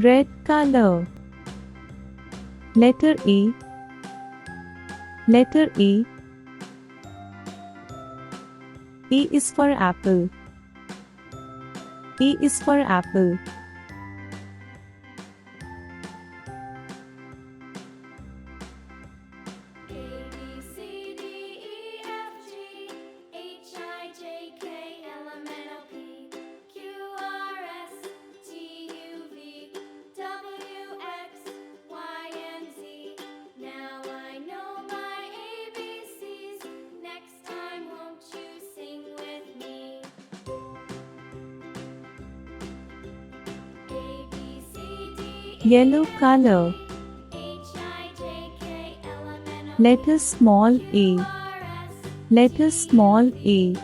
Red color. Letter A. Letter A. A is for apple. A is for apple. Yellow color. Letter small a. Letter small a.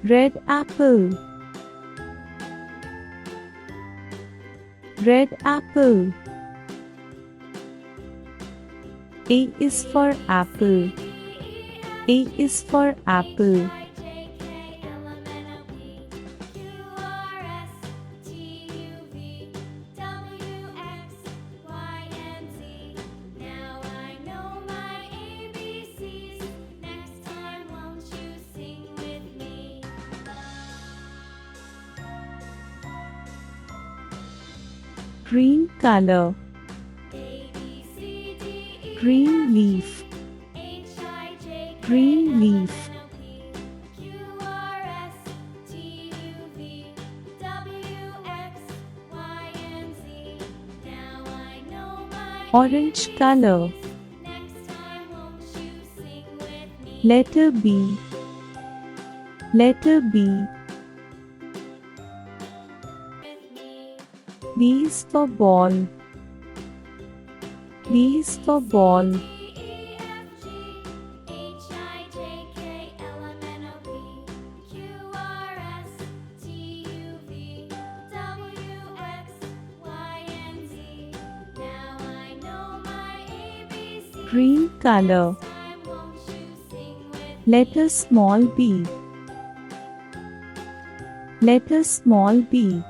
Red apple. Red apple. A is for apple. A is for apple. Green color. Green leaf. Green leaf. Orange color. Letter B. Letter B. B is for ball. B is for ball. Green color. Letter small b. Letter small b.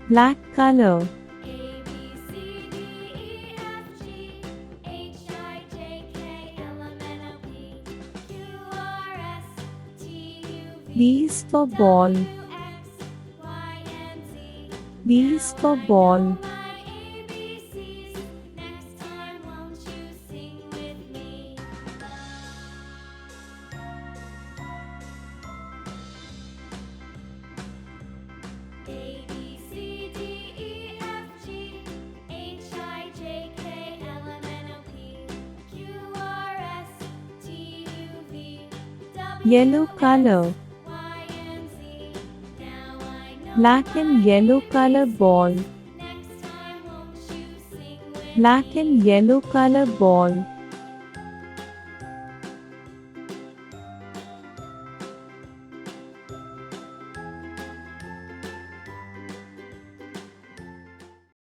Black color. B is for ball. B is for ball. Yellow color. Black and yellow color ball. Black and yellow color ball.